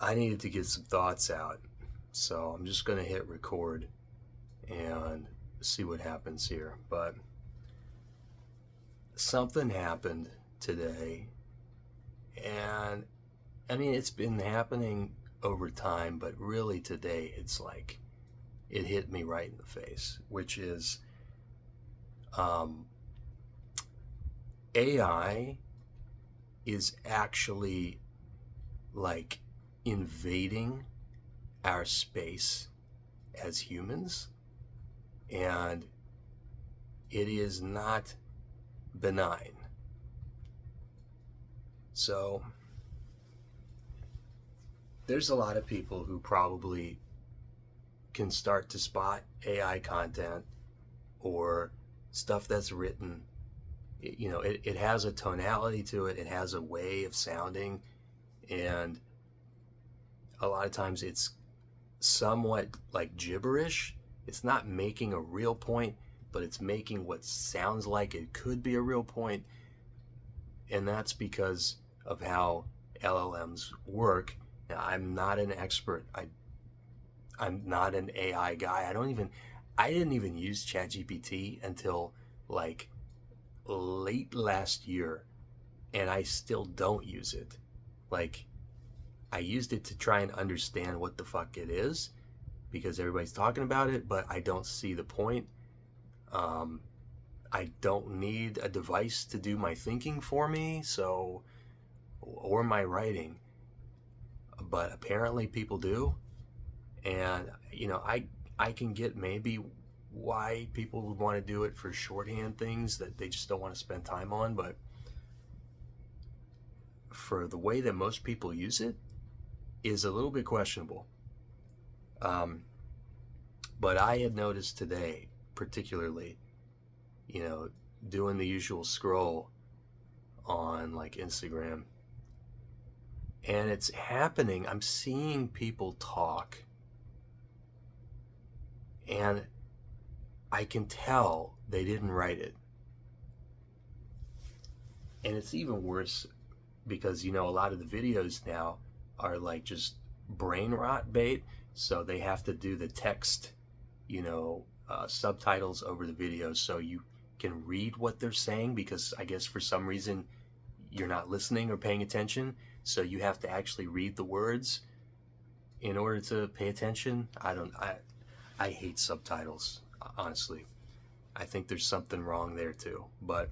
I needed to get some thoughts out. So I'm just going to hit record and see what happens here. But something happened today. And I mean, it's been happening over time, but really today it's like it hit me right in the face, which is um, AI is actually like invading our space as humans, and it is not benign. So, there's a lot of people who probably can start to spot AI content or stuff that's written. It has a tonality to it, it has a way of sounding, and a lot of times it's somewhat like gibberish. It's not making a real point, but it's making what sounds like it could be a real point, and that's because of how LLMs work. Now, I'm not an expert. I'm not an AI guy. I didn't even use ChatGPT until like late last year, and I still don't use it. Like, I used it to try and understand what the fuck it is because everybody's talking about it, but I don't see the point. Um, I don't need a device to do my thinking for me, so or my writing, but apparently people do, and I can get maybe why people would want to do it for shorthand things that they just don't want to spend time on, but for the way that most people use it is a little bit questionable. Um, but I had noticed today, particularly, you know, doing the usual scroll on like Instagram, and it's happening. I'm seeing people talk, and I can tell they didn't write it. And it's even worse because, a lot of the videos now are like just brain rot bait. So they have to do the text, subtitles over the videos so you can read what they're saying because I guess for some reason you're not listening or paying attention. So you have to actually read the words in order to pay attention. I hate subtitles, honestly. I think there's something wrong there too. But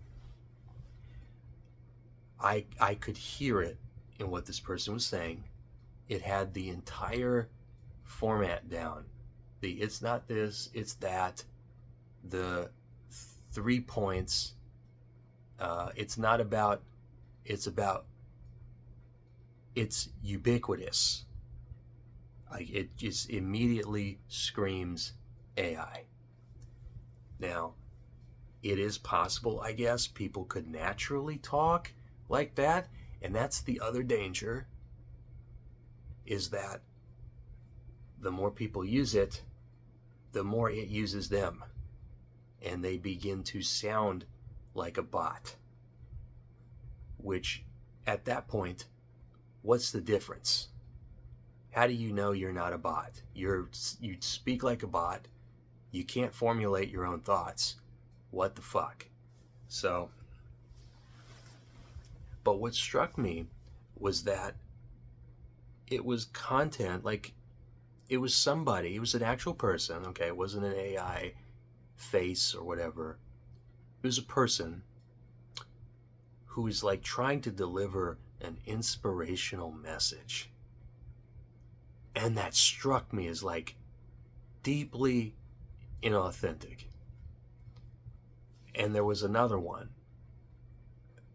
I could hear it in what this person was saying. It had the entire format down. The it's not this, it's that, the 3 points. It's not about, it's about, it's ubiquitous. Like it just immediately screams AI. Now, it is possible, I guess, people could naturally talk like that. And that's the other danger, is that the more people use it, the more it uses them. And they begin to sound like a bot. Which, at that point, what's the difference? How do you know you're not a bot? You speak like a bot. You can't formulate your own thoughts. What the fuck? So, but what struck me was that it was content, like it was somebody, it was an actual person, okay? It wasn't an AI face or whatever. It was a person who is like trying to deliver an inspirational message. And that struck me as like deeply inauthentic. And there was another one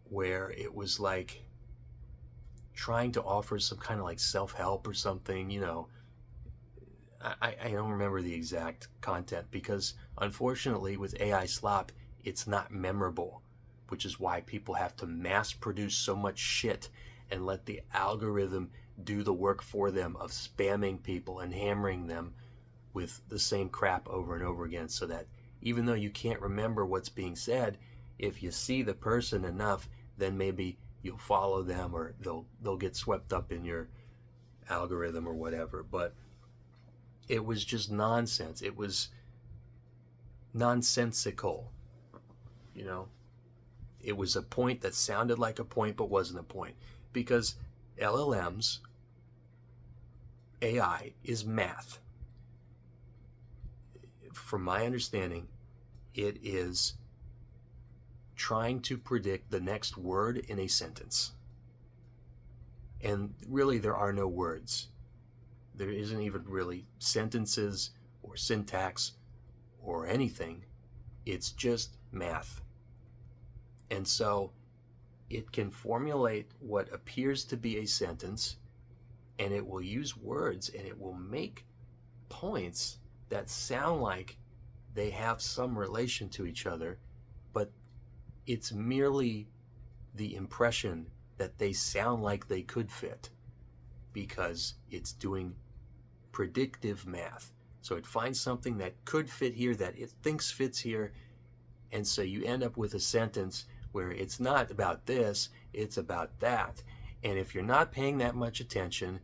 where it was like trying to offer some kind of like self-help or something. I don't remember the exact content because unfortunately with AI slop, it's not memorable, which is why people have to mass produce so much shit and let the algorithm do the work for them of spamming people and hammering them with the same crap over and over again, so that even though you can't remember what's being said, if you see the person enough, then maybe you'll follow them or they'll get swept up in your algorithm or whatever, but it was just nonsense. It was nonsensical, you know. It was a point that sounded like a point but wasn't a point, because LLMs, AI, is math. From my understanding, it is trying to predict the next word in a sentence. And really, there are no words. There isn't even really sentences or syntax or anything. It's just math. And so it can formulate what appears to be a sentence, and it will use words, and it will make points that sound like they have some relation to each other, but it's merely the impression that they sound like they could fit, because it's doing predictive math. So it finds something that could fit here, that it thinks fits here, and so you end up with a sentence where it's not about this, it's about that. And if you're not paying that much attention,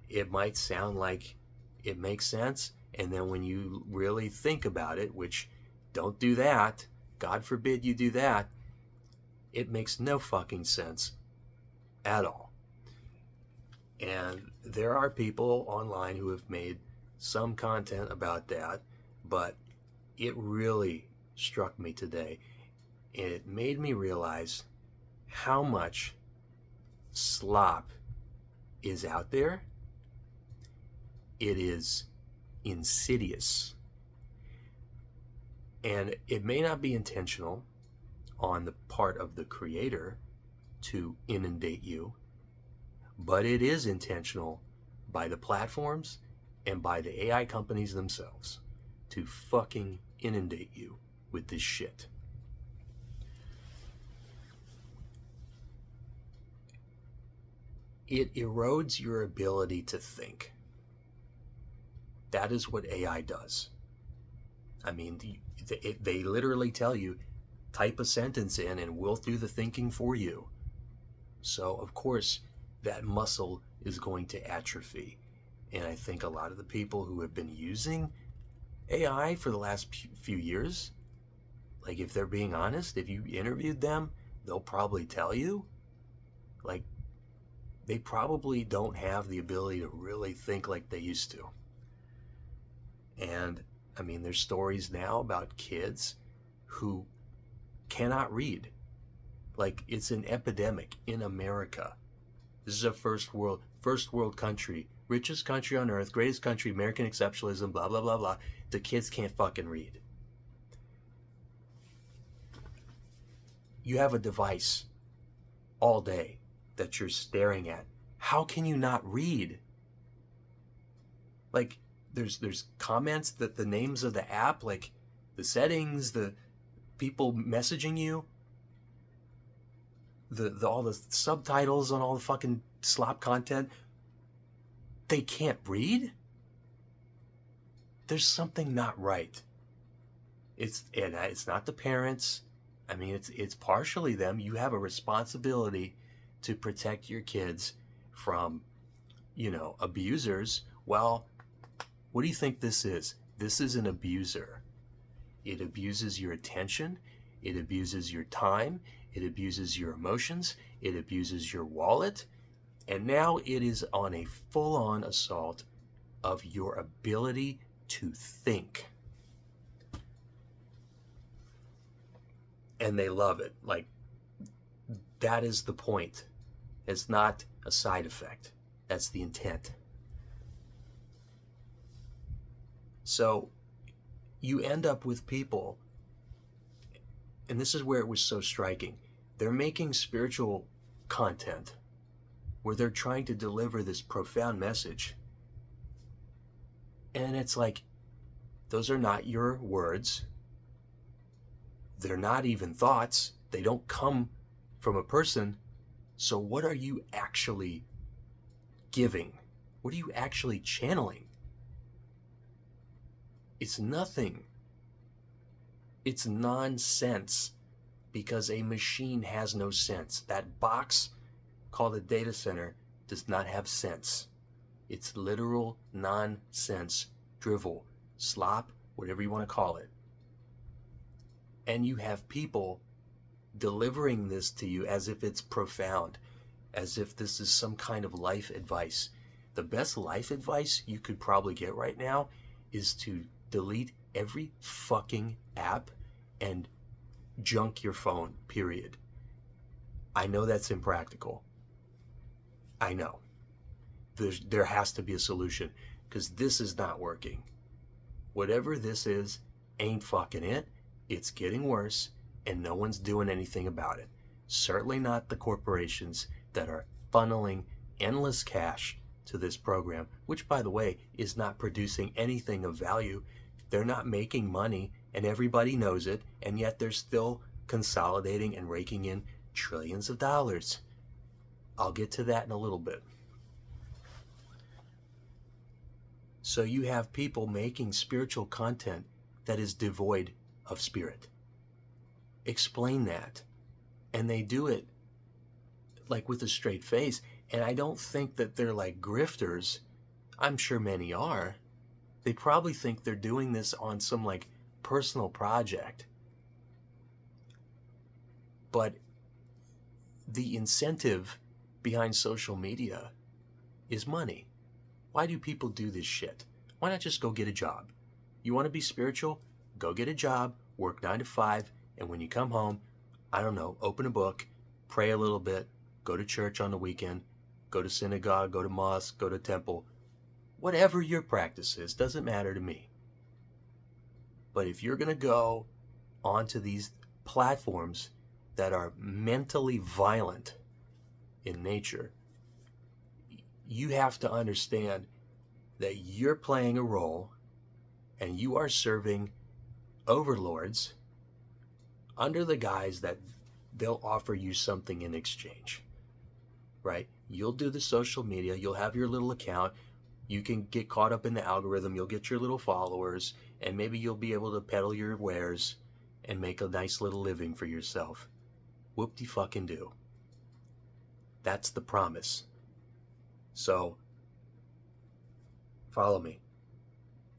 it might sound like it makes sense, and then when you really think about it, which, don't do that, God forbid you do that, it makes no fucking sense at all. And there are people online who have made some content about that, but it really struck me today, and it made me realize how much slop is out there. It is insidious, and it may not be intentional on the part of the creator to inundate you, but it is intentional by the platforms and by the AI companies themselves to fucking inundate you with this shit. It erodes your ability to think. That is what AI does. I mean, they literally tell you, type a sentence in and we'll do the thinking for you. So, of course, that muscle is going to atrophy. And I think a lot of the people who have been using AI for the last few years, like, if they're being honest, if you interviewed them, they'll probably tell you, like, they probably don't have the ability to really think like they used to. And I mean, there's stories now about kids who cannot read. Like, it's an epidemic in America. This is a first world country, richest country on earth, greatest country, American exceptionalism, blah blah blah blah. The kids can't fucking read. You have a device all day that you're staring at. How can you not read? Like, there's comments, that the names of the app, like the settings, the people messaging you, the all the subtitles on all the fucking slop content. They can't read? There's something not right. It's not the parents. I mean, it's partially them. You have a responsibility to protect your kids from, abusers. Well, what do you think this is? This is an abuser. It abuses your attention. It abuses your time. It abuses your emotions. It abuses your wallet. And now it is on a full-on assault of your ability to think. And they love it. Like, that is the point. It's not a side effect. That's the intent. So you end up with people, and this is where it was so striking. They're making spiritual content where they're trying to deliver this profound message. And it's like, those are not your words. They're not even thoughts. They don't come from a person. So what are you actually giving? What are you actually channeling? It's nothing. It's nonsense, because a machine has no sense. That box called a data center does not have sense. It's literal nonsense, drivel, slop, whatever you want to call it. And you have people delivering this to you as if it's profound, as if this is some kind of life advice. The best life advice you could probably get right now is to delete every fucking app and junk your phone, period. I know that's impractical. I know. There has to be a solution, because this is not working. Whatever this is ain't fucking it. It's getting worse, and no one's doing anything about it. Certainly not the corporations that are funneling endless cash to this program, which, by the way, is not producing anything of value. They're not making money, and everybody knows it, and yet they're still consolidating and raking in trillions of dollars. I'll get to that in a little bit. So you have people making spiritual content that is devoid of spirit. Explain that. And they do it like with a straight face. And I don't think that they're like grifters. I'm sure many are. They probably think they're doing this on some like personal project. But the incentive behind social media is money. Why do people do this shit? Why not just go get a job? You want to be spiritual? Go get a job, work 9 to 5, and when you come home, I don't know, open a book, pray a little bit, go to church on the weekend, go to synagogue, go to mosque, go to temple. Whatever your practice is, doesn't matter to me. But if you're going to go onto these platforms that are mentally violent in nature, you have to understand that you're playing a role and you are serving overlords under the guise that they'll offer you something in exchange, right? You'll do the social media, you'll have your little account, you can get caught up in the algorithm, you'll get your little followers, and maybe you'll be able to peddle your wares and make a nice little living for yourself. Whoop-de-fucking-do. That's the promise. So, follow me.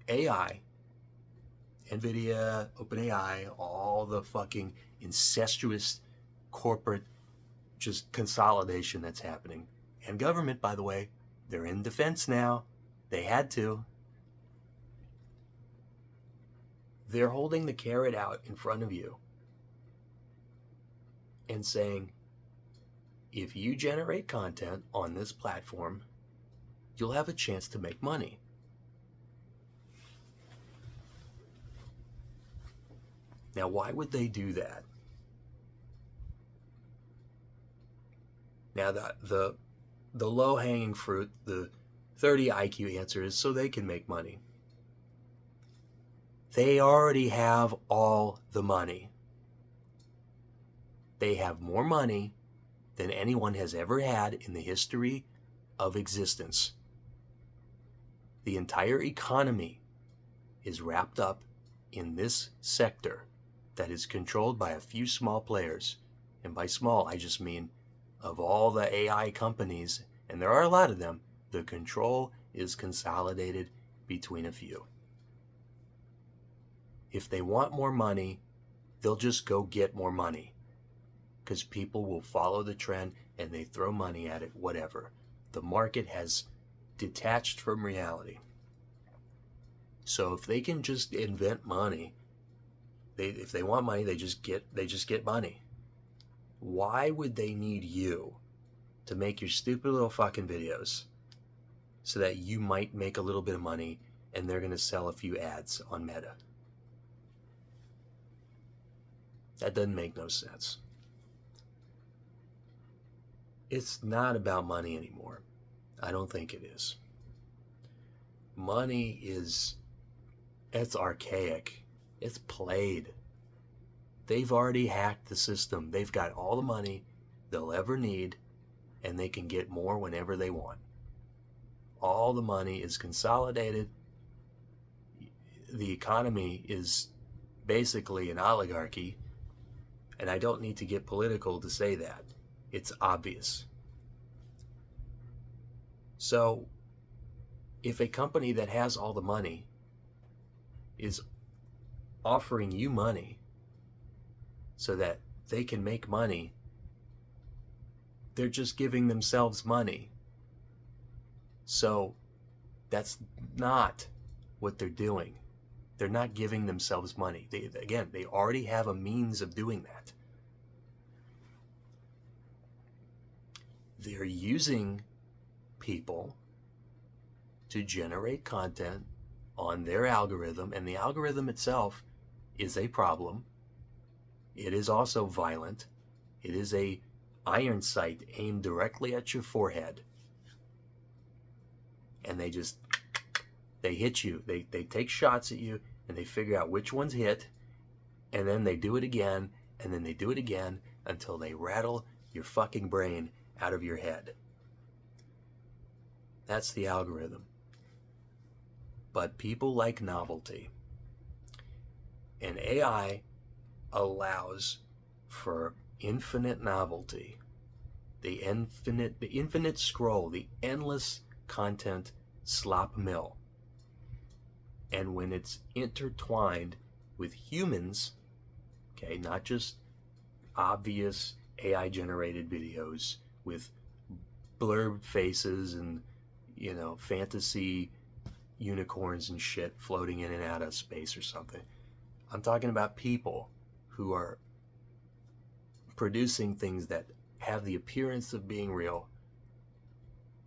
AI, NVIDIA, OpenAI, all the fucking incestuous corporate just consolidation that's happening. And government, by the way, they're in defense now. They had to. They're holding the carrot out in front of you and saying, if you generate content on this platform, you'll have a chance to make money. Now, why would they do that? Now, the low-hanging fruit, the 30 IQ answer is so they can make money. They already have all the money. They have more money than anyone has ever had in the history of existence. The entire economy is wrapped up in this sector that is controlled by a few small players. And by small, I just mean of all the AI companies, and there are a lot of them, the control is consolidated between a few. If they want more money, they'll just go get more money, because people will follow the trend and they throw money at it, whatever. The market has detached from reality. So if they can just invent money, if they want money, they just get money. Why would they need you to make your stupid little fucking videos so that you might make a little bit of money and they're going to sell a few ads on Meta? That doesn't make no sense. It's not about money anymore. I don't think it is. Money it's archaic. It's played. They've already hacked the system. They've got all the money they'll ever need, and they can get more whenever they want. All the money is consolidated. The economy is basically an oligarchy, and I don't need to get political to say that. It's obvious. So, if a company that has all the money is offering you money so that they can make money, they're just giving themselves money. So that's not what they're doing. They're not giving themselves money. They already have a means of doing that. They're using people to generate content on their algorithm, and the algorithm itself is a problem. It is also violent. It is a iron sight aimed directly at your forehead. And they hit you. They take shots at you, and they figure out which ones hit, and then they do it again, and then they do it again until they rattle your fucking brain out of your head. That's the algorithm. But people like novelty. And AI allows for infinite novelty. The infinite scroll, the endless content slop mill. And when it's intertwined with humans, okay, not just obvious AI generated videos with blurred faces and, fantasy unicorns and shit floating in and out of space or something. I'm talking about people who are producing things that have the appearance of being real,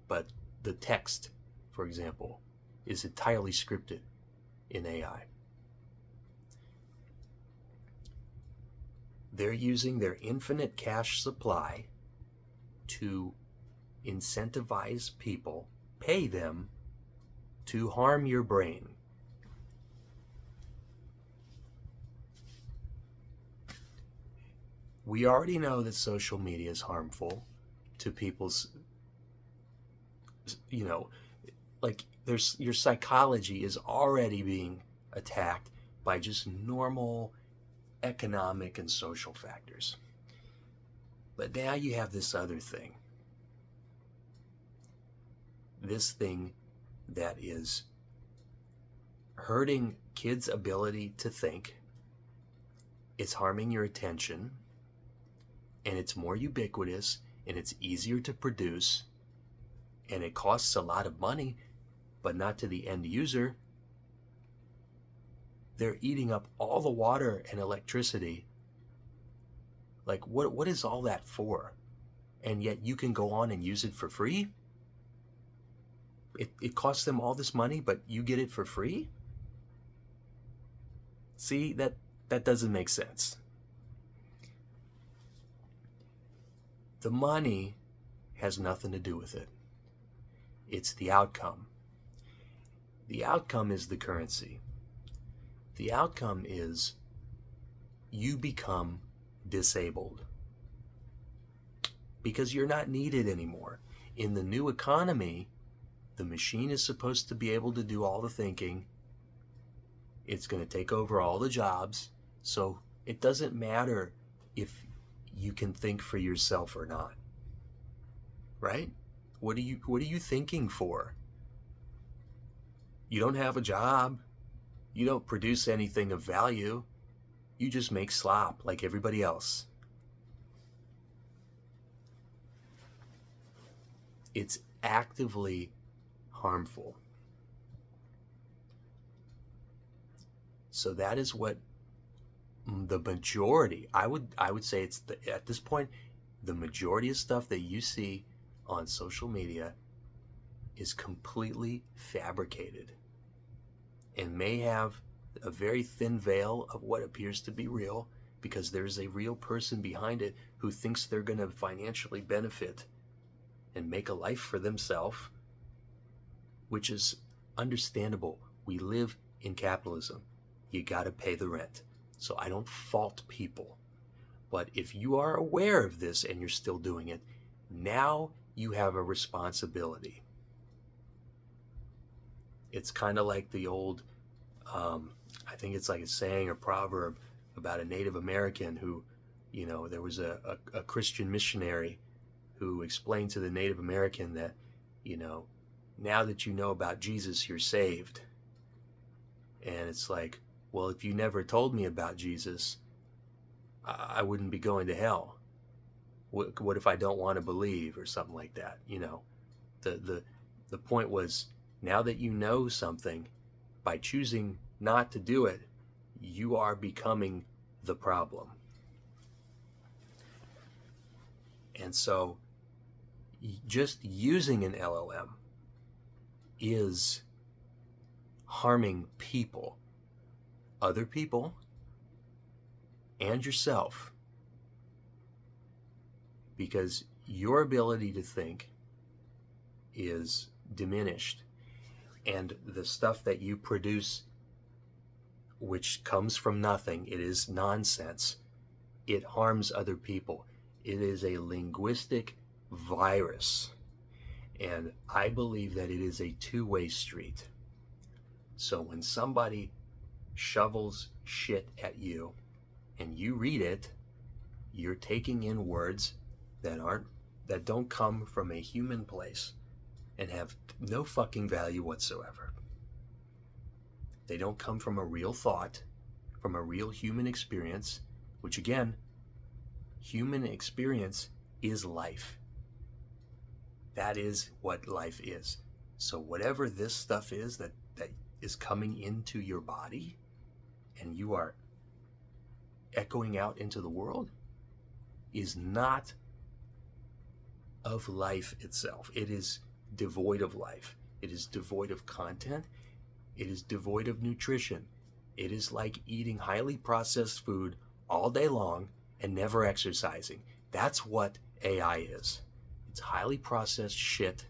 but the text, for example, is entirely scripted in AI. They're using their infinite cash supply to incentivize people, pay them to harm your brain. We already know that social media is harmful to people's, your psychology is already being attacked by just normal economic and social factors. But now you have this other thing. This thing that is hurting kids' ability to think. It's harming your attention, and it's more ubiquitous, and it's easier to produce, and it costs a lot of money, but not to the end user. They're eating up all the water and electricity. Like, what is all that for? And yet you can go on and use it for free? It costs them all this money, but you get it for free? See, that doesn't make sense. The money has nothing to do with it. It's the outcome. The outcome is the currency. The outcome is you become disabled because you're not needed anymore. In the new economy, the machine is supposed to be able to do all the thinking. It's going to take over all the jobs. So it doesn't matter if you can think for yourself or not. Right? What are you thinking for? You don't have a job. You don't produce anything of value. You just make slop like everybody else. It's actively harmful. So that is what the majority, I would say it's at this point, the majority of stuff that you see on social media is completely fabricated and may have a very thin veil of what appears to be real because there's a real person behind it who thinks they're going to financially benefit and make a life for themselves, which is understandable. We live in capitalism. You got to pay the rent. So I don't fault people. But if you are aware of this and you're still doing it, now you have a responsibility. It's kind of like the old, I think it's like a saying or proverb about a Native American who, there was a Christian missionary who explained to the Native American that, now that you know about Jesus, you're saved. And it's like, well, if you never told me about Jesus, I wouldn't be going to hell. What if I don't want to believe, or something like that? The point was, now that you know something, by choosing not to do it, you are becoming the problem. And so just using an LLM is harming people, other people, and yourself, because your ability to think is diminished, and the stuff that you produce, which comes from nothing, it is nonsense. It harms other people. It is a linguistic virus, and I believe that it is a two-way street. So when somebody shovels shit at you and you read it, you're taking in words that don't come from a human place and have no fucking value whatsoever. They don't come from a real thought, from a real human experience, which again, human experience is life. That is what life is. So whatever this stuff is that is coming into your body and you are echoing out into the world is not of life itself. It is devoid of life. It is devoid of content. It is devoid of nutrition. It is like eating highly processed food all day long and never exercising. That's what AI is. It's highly processed shit,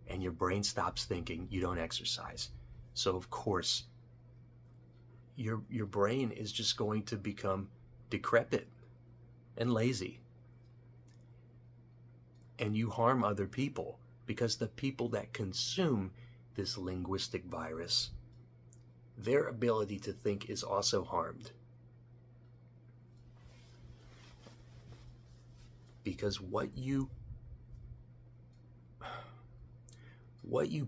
and your brain stops thinking, you don't exercise. So of course, your brain is just going to become decrepit and lazy. And you harm other people, because the people that consume this linguistic virus, their ability to think is also harmed. Because what you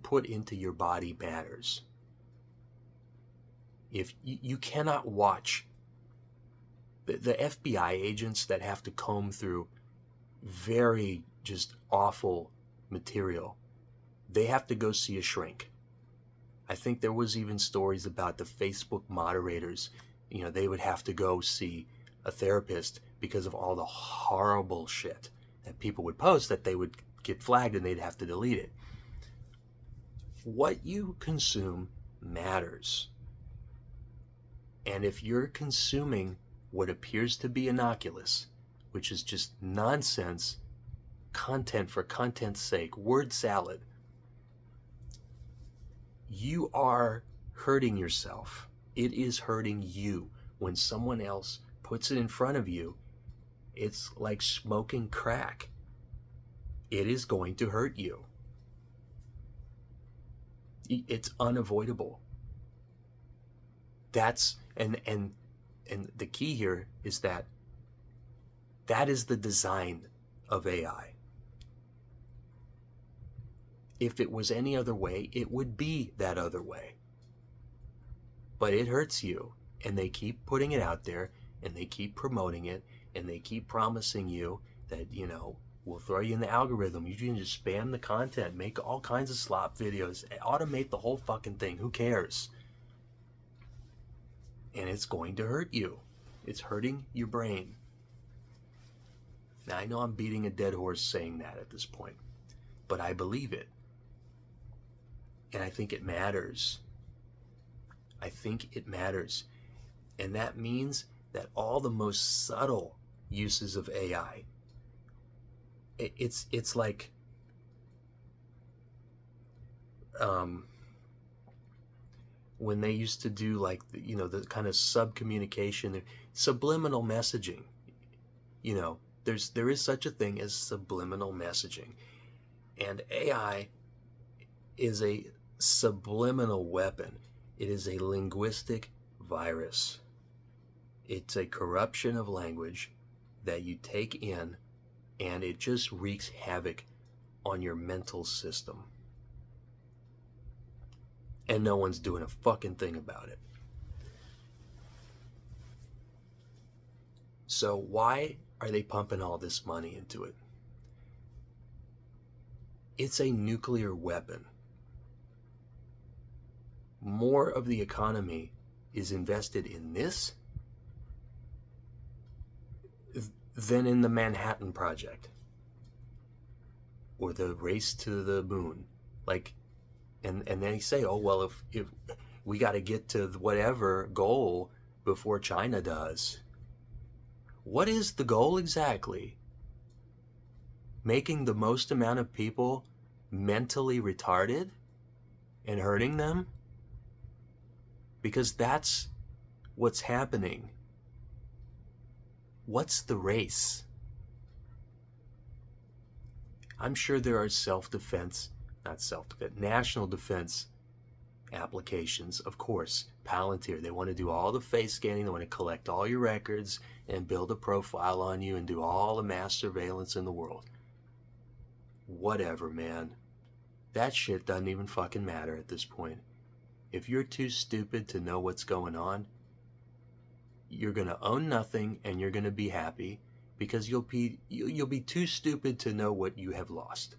put into your body matters. If you cannot watch the FBI agents that have to comb through very just awful material, they have to go see a shrink. I think there was even stories about the Facebook moderators, they would have to go see a therapist because of all the horrible shit that people would post that they would get flagged and they'd have to delete it. What you consume matters. And if you're consuming what appears to be innocuous, which is just nonsense, content for content's sake, word salad, you are hurting yourself. It is hurting you. When someone else puts it in front of you, it's like smoking crack. It is going to hurt you. It's unavoidable. That's and the key here is that is the design of AI. If it was any other way, it would be that other way. But it hurts you, and they keep putting it out there, and they keep promoting it, and they keep promising you that, we'll throw you in the algorithm. You can just spam the content, make all kinds of slop videos, automate the whole fucking thing. Who cares? And it's going to hurt you. It's hurting your brain. Now, I know I'm beating a dead horse saying that at this point, but I believe it. And I think it matters. I think it matters. And that means that all the most subtle uses of AI, it's like when they used to do like the kind of sub-communication, subliminal messaging. There is such a thing as subliminal messaging, and AI is a subliminal weapon. It is a linguistic virus. It's a corruption of language that you take in, and it just wreaks havoc on your mental system. and no one's doing a fucking thing about it. So why are they pumping all this money into it? It's a nuclear weapon. More of the economy is invested in this than in the Manhattan Project or the race to the moon. Like, and they say, oh, well, if we got to get to whatever goal before China does. What is the goal exactly? Making the most amount of people mentally retarded and hurting them? Because that's what's happening. What's the race? I'm sure there are national defense applications, of course. Palantir, they want to do all the face scanning, they want to collect all your records and build a profile on you and do all the mass surveillance in the world. Whatever, man. That shit doesn't even fucking matter at this point. If you're too stupid to know what's going on, you're going to own nothing and you're going to be happy because you'll be too stupid to know what you have lost.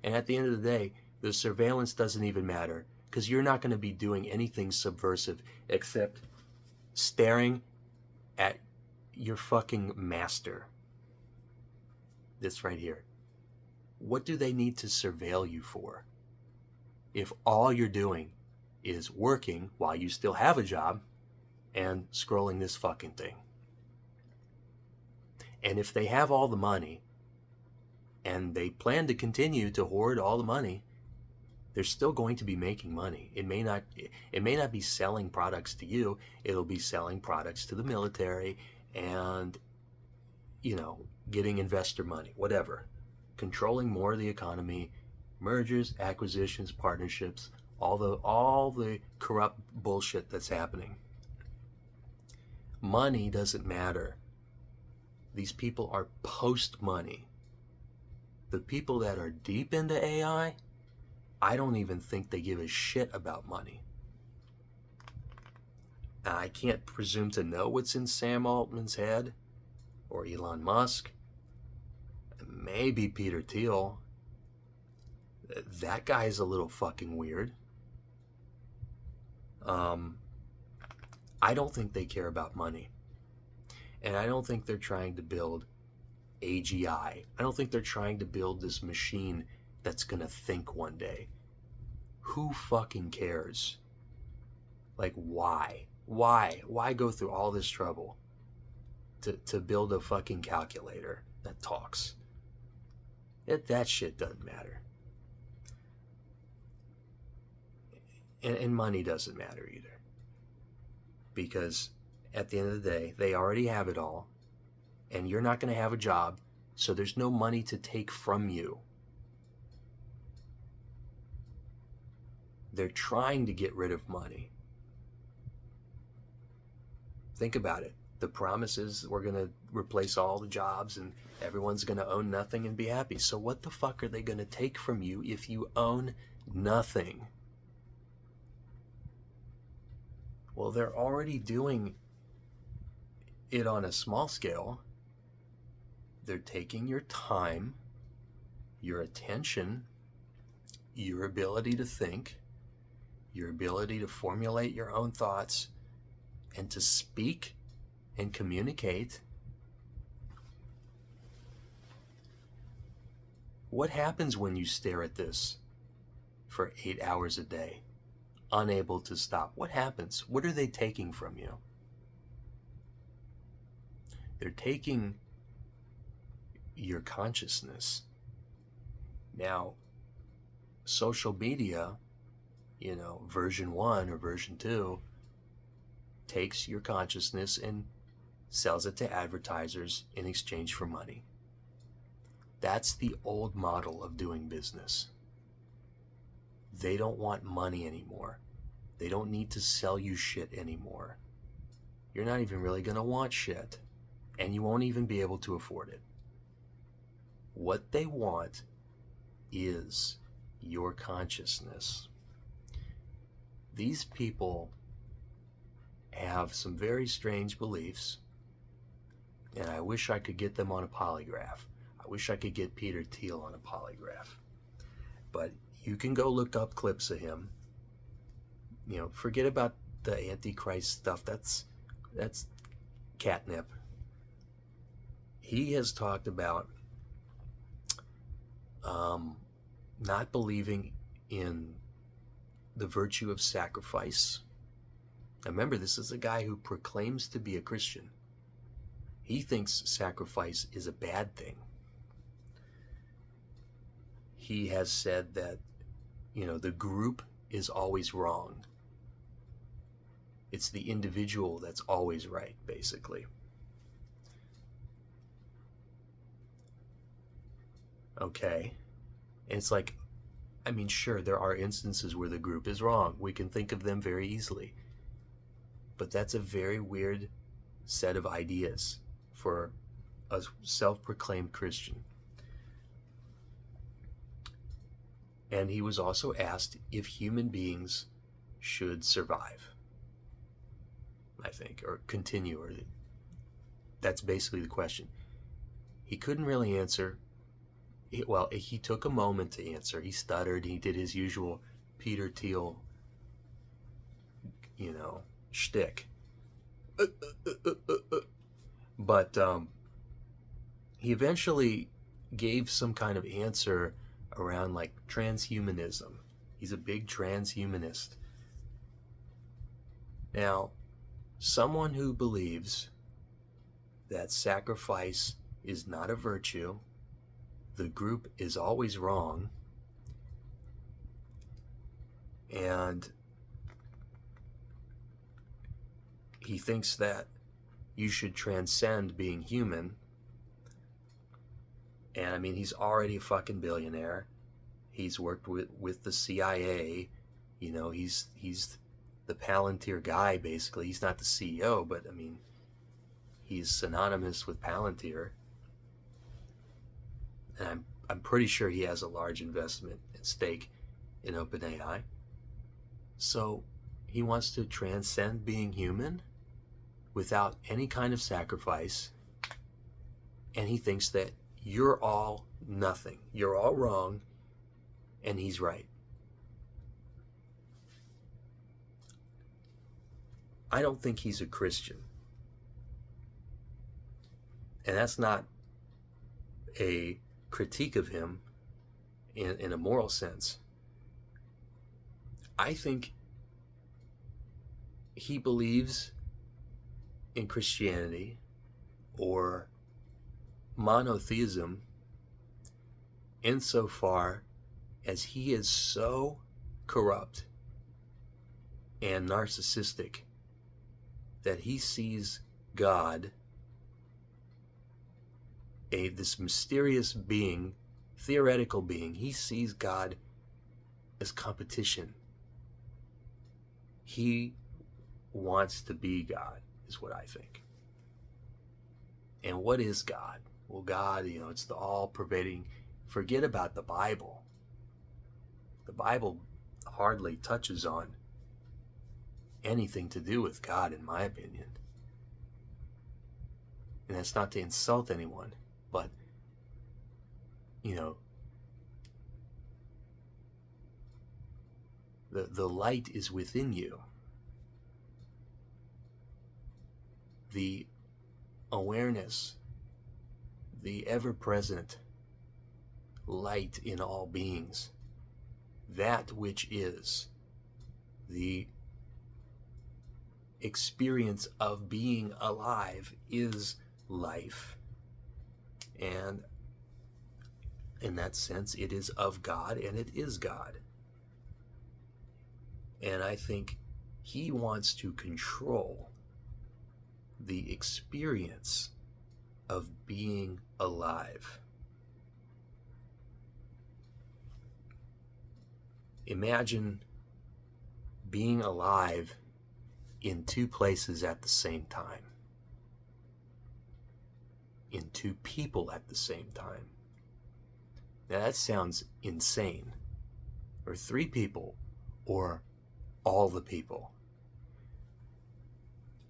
And at the end of the day, the surveillance doesn't even matter because you're not going to be doing anything subversive except staring at your fucking master. This right here. What do they need to surveil you for? If all you're doing is working while you still have a job and scrolling this fucking thing. And if they have all the money and they plan to continue to hoard all the money, they're still going to be making money. It may not be selling products to you, it'll be selling products to the military and, getting investor money, whatever. Controlling more of the economy, mergers, acquisitions, partnerships, all the corrupt bullshit that's happening. Money doesn't matter. These people are post-money. The people that are deep into AI, I don't even think they give a shit about money. I can't presume to know what's in Sam Altman's head, or Elon Musk, maybe Peter Thiel. That guy's a little fucking weird. I don't think they care about money. And I don't think they're trying to build AGI. I don't think they're trying to build this machine that's gonna think one day. Who fucking cares? Like, why? Why go through all this trouble to build a fucking calculator that talks? That shit doesn't matter. And money doesn't matter either. Because at the end of the day, they already have it all, and you're not going to have a job, so there's no money to take from you. They're trying to get rid of money. Think about it. The promise is we're going to replace all the jobs and everyone's going to own nothing and be happy. So what the fuck are they going to take from you if you own nothing? Well, they're already doing it on a small scale. They're taking your time, your attention, your ability to think, your ability to formulate your own thoughts, and to speak and communicate. What happens when you stare at this for 8 hours a day, unable to stop? What happens? What are they taking from you? They're taking your consciousness. Now, social media, version 1 or version 2, takes your consciousness and sells it to advertisers in exchange for money. That's the old model of doing business. They don't want money anymore. They don't need to sell you shit anymore. You're not even really going to want shit, and you won't even be able to afford it. What they want is your consciousness. These people have some very strange beliefs, and I wish I could get them on a polygraph. I wish I could get Peter Thiel on a polygraph. But you can go look up clips of him. You know, forget about the Antichrist stuff. That's catnip. He has talked about not believing in the virtue of sacrifice. Now remember, this is a guy who proclaims to be a Christian. He thinks sacrifice is a bad thing. He has said that, you know, the group is always wrong. It's the individual that's always right, basically. Okay. And it's like, I mean, sure, there are instances where the group is wrong. We can think of them very easily. But that's a very weird set of ideas for a self-proclaimed Christian. And he was also asked if human beings should survive, I think, or continue, or that's basically the question. He couldn't really answer. Well, he took a moment to answer. He stuttered. He did his usual Peter Thiel, you know, shtick. But he eventually gave some kind of answer around like transhumanism. He's a big transhumanist. Now, someone who believes that sacrifice is not a virtue, the group is always wrong, and he thinks that you should transcend being human. And I mean, he's already a fucking billionaire. He's worked with the CIA. You know, he's the Palantir guy, basically. He's not the CEO, but I mean, he's synonymous with Palantir. And I'm pretty sure he has a large investment and stake in OpenAI. So he wants to transcend being human without any kind of sacrifice. And he thinks that you're all nothing. You're all wrong, and he's right. I don't think he's a Christian. And that's not a critique of him in a moral sense. I think he believes in Christianity or monotheism insofar as he is so corrupt and narcissistic that he sees God, this mysterious being, theoretical being, he sees God as competition. He wants to be God, is what I think. And what is God? Well, God, you know, it's the all-pervading. Forget about the Bible. The Bible hardly touches on anything to do with God, in my opinion. And that's not to insult anyone, but, you know, the light is within you. The awareness, the ever-present light in all beings, that which is the experience of being alive is life. And in that sense, it is of God and it is God. And I think he wants to control the experience of being alive. Imagine being alive in two places at the same time, in two people at the same time. Now that sounds insane. Or 3 people, or all the people.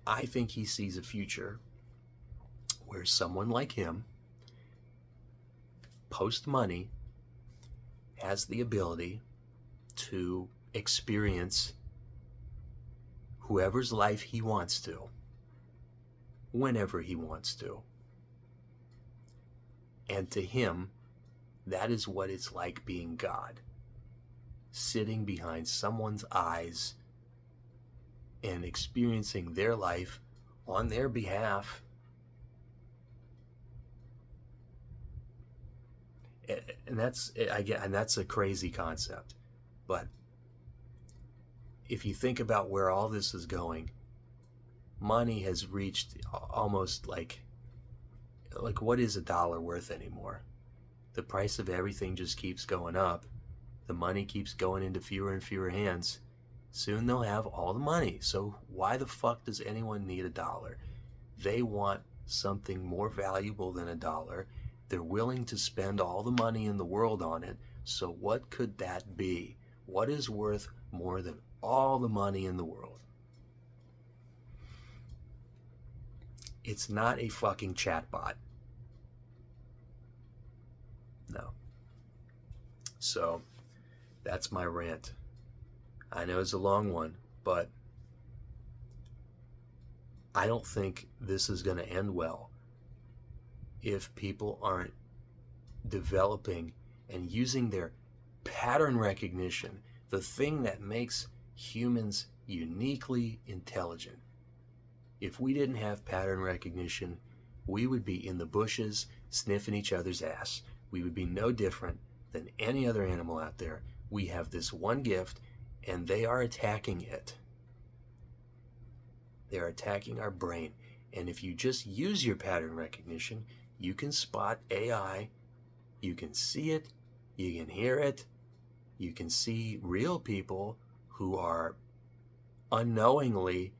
I think he sees a future where someone like him, post money, has the ability to experience whoever's life he wants to, whenever he wants to. And to him, that is what it's like being God, sitting behind someone's eyes and experiencing their life on their behalf. And that's a crazy concept. But if you think about where all this is going, money has reached almost like what is a dollar worth anymore? The price of everything just keeps going up. The money keeps going into fewer and fewer hands. Soon they'll have all the money. So why the fuck does anyone need a dollar? They want something more valuable than a dollar. They're willing to spend all the money in the world on it. So what could that be? What is worth more than all the money in the world? It's not a fucking chatbot. No. So that's my rant. I know it's a long one, but I don't think this is going to end well if people aren't developing and using their pattern recognition, the thing that makes humans uniquely intelligent. If we didn't have pattern recognition, we would be in the bushes sniffing each other's ass. We would be no different than any other animal out there. We have this one gift, and they are attacking it. They are attacking our brain. And if you just use your pattern recognition, you can spot AI, you can see it, you can hear it, you can see real people who are unknowingly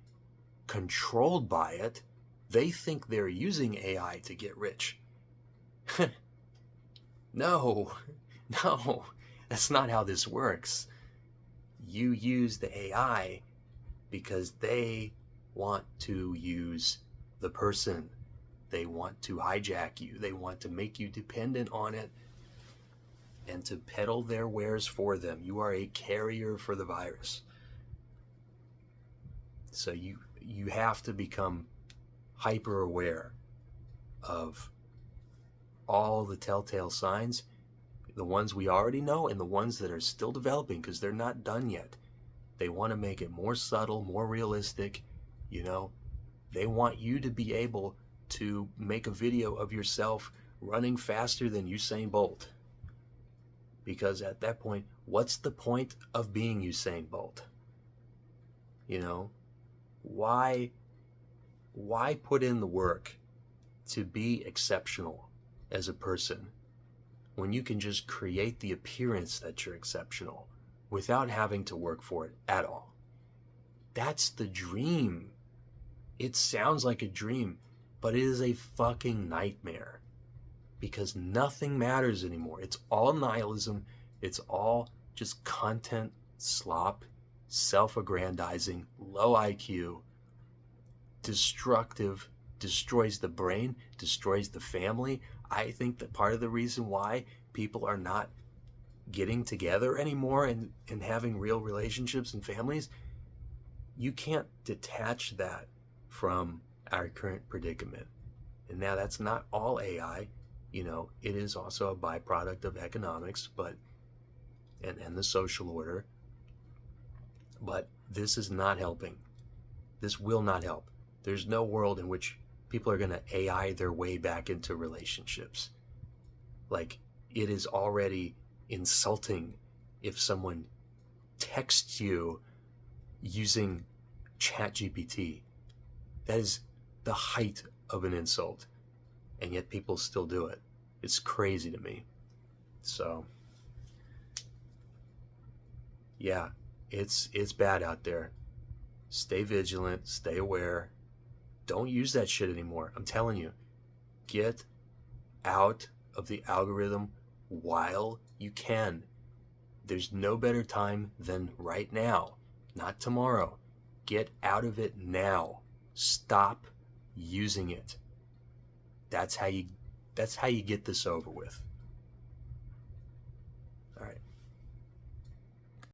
controlled by it. They think they're using AI to get rich. No, that's not how this works. You use the AI because they want to use the person. They want to hijack you. They want to make you dependent on it and to peddle their wares for them. You are a carrier for the virus. So you have to become hyper aware of all the telltale signs, the ones we already know and the ones that are still developing, because they're not done yet. They want to make it more subtle, more realistic. They want you to be able to make a video of yourself running faster than Usain Bolt. Because at that point, what's the point of being Usain Bolt? Why put in the work to be exceptional as a person when you can just create the appearance that you're exceptional without having to work for it at all? That's the dream. It sounds like a dream, but it is a fucking nightmare because nothing matters anymore. It's all nihilism. It's all just content slop, self-aggrandizing, low IQ, destructive, destroys the brain, destroys the family. I think that part of the reason why people are not getting together anymore and having real relationships and families, you can't detach that from our current predicament. And now that's not all AI, it is also a byproduct of economics, but and the social order. But this is not helping. This will not help. There's no world in which people are going to AI their way back into relationships. Like, it is already insulting if someone texts you using ChatGPT. That is the height of an insult, and yet people still do it. It's crazy to me. So, yeah, it's bad out there. Stay vigilant, stay aware. Don't use that shit anymore. I'm telling you, get out of the algorithm while you can. There's no better time than right now, not tomorrow. Get out of it now. Stop using it. That's how you get this over with.